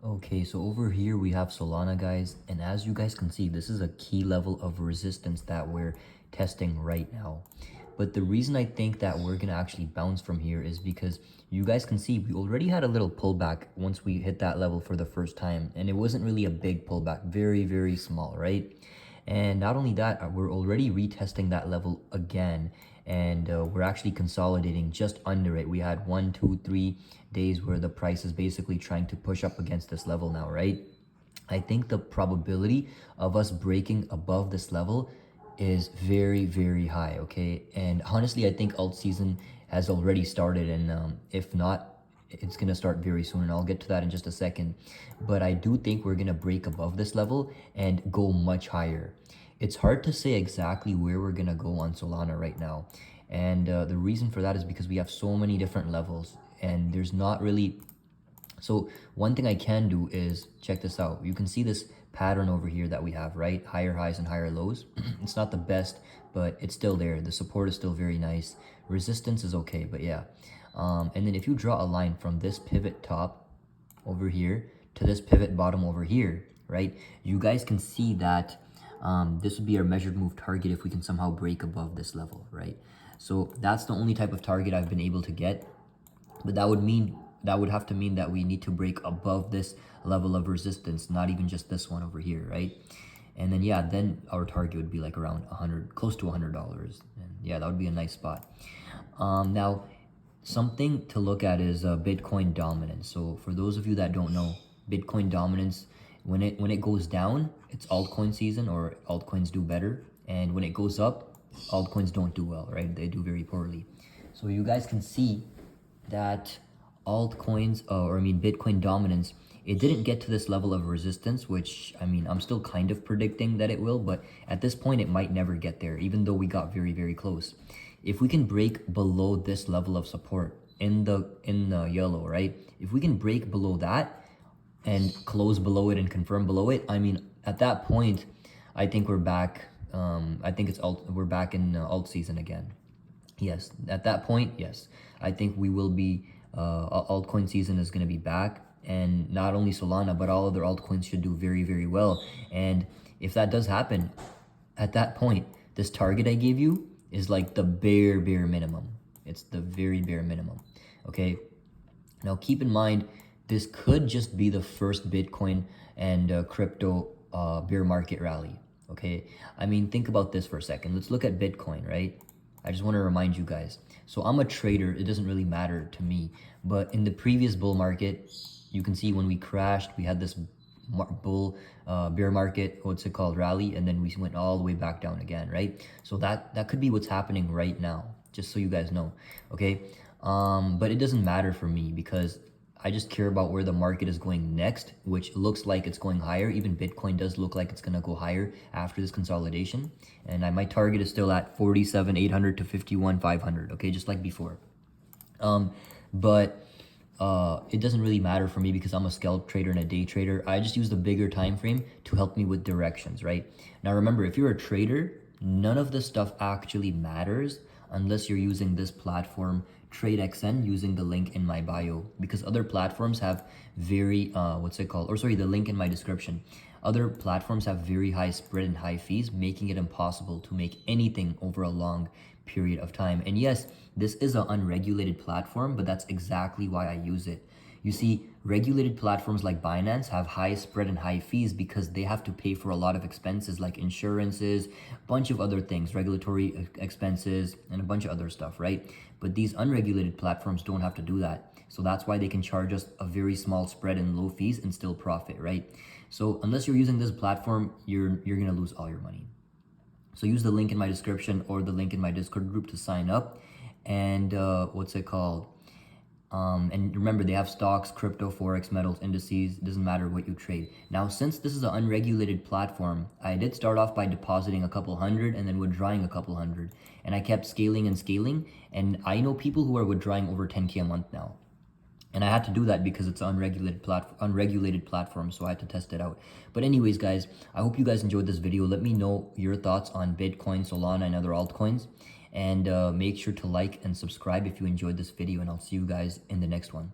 Okay, so over here we have Solana, guys, and as you guys can see, this is a key level of resistance that we're testing right now. But the reason I think that we're gonna actually bounce from here is because you guys can see we already had a little pullback once we hit that level for the first time, and it wasn't really a big pullback, very, very small, right? And not only that, we're already retesting that level again, and we're actually consolidating just under it. We had 1, 2, 3 days where the price is basically trying to push up against this level now, right? I think the probability of us breaking above this level is very, very high, okay? And honestly, I think alt season has already started, and if not, it's gonna start very soon, and I'll get to that in just a second. But I do think we're gonna break above this level and go much higher. It's hard to say exactly where we're gonna go on Solana right now, and the reason for that is because we have so many different levels, and there's not really. So one thing I can do is check this out. You can see this pattern over here that we have, right? Higher highs and higher lows. It's not the best, but it's still there. The support is still very nice. Resistance is okay, but yeah. And then if you draw a line from this pivot top over here to this pivot bottom over here, right? You guys can see that this would be our measured move target if we can somehow break above this level, right? So that's the only type of target I've been able to get. But that would have to mean that we need to break above this level of resistance, not even just this one over here, right? And then yeah, then our target would be like around 100, close to $100, and yeah, that would be a nice spot. Now, something to look at is Bitcoin dominance. So for those of you that don't know, Bitcoin dominance, when it goes down, it's altcoin season, or altcoins do better, and when it goes up, altcoins don't do well, right? They do very poorly. So you guys can see that altcoins, or I mean Bitcoin dominance, it didn't get to this level of resistance, which I mean I'm still kind of predicting that it will, but at this point it might never get there, even though we got very, very close. If we can break below this level of support in the yellow, right? If we can break below that and close below it and confirm below it, I mean at that point I think we're back. I think we're back in alt season again. Yes, at that point, yes. I think we will be, altcoin season is going to be back. And not only Solana, but all other altcoins should do very, very well. And if that does happen, at that point, this target I gave you is like the bare minimum. It's the very bare minimum. Okay. Now keep in mind, this could just be the first Bitcoin and crypto bear market rally. Okay. I mean, think about this for a second. Let's look at Bitcoin, right? I just want to remind you guys. So I'm a trader. It doesn't really matter to me. But in the previous bull market, you can see when we crashed, we had this bear market, what's it called, rally, and then we went all the way back down again, right? So that could be what's happening right now, just so you guys know, okay? But it doesn't matter for me because I just care about where the market is going next, which looks like it's going higher. Even Bitcoin does look like it's going to go higher after this consolidation. And my target is still at 47,800 to 51,500, okay, just like before. But it doesn't really matter for me because I'm a scalp trader and a day trader. I just use the bigger time frame to help me with directions, right? Now remember, if you're a trader, none of this stuff actually matters unless you're using this platform TradeXn, using the link in my bio, because other platforms have very the link in my description. Other platforms have very high spread and high fees, making it impossible to make anything over a long period of time. And yes, this is an unregulated platform, but that's exactly why I use it. You see, regulated platforms like Binance have high spread and high fees because they have to pay for a lot of expenses like insurances, a bunch of other things, regulatory expenses, and a bunch of other stuff, right? But these unregulated platforms don't have to do that. So that's why they can charge us a very small spread and low fees and still profit, right? So unless you're using this platform, you're gonna lose all your money. So use the link in my description or the link in my Discord group to sign up. And and remember, they have stocks, crypto, forex, metals, indices. It doesn't matter what you trade. Now, since this is an unregulated platform, I did start off by depositing a couple hundred and then withdrawing a couple hundred. And I kept scaling and scaling. And I know people who are withdrawing over 10K a month now. And I had to do that because it's an unregulated platform, so I had to test it out. But anyways, guys, I hope you guys enjoyed this video. Let me know your thoughts on Bitcoin, Solana, and other altcoins. And make sure to like and subscribe if you enjoyed this video, and I'll see you guys in the next one.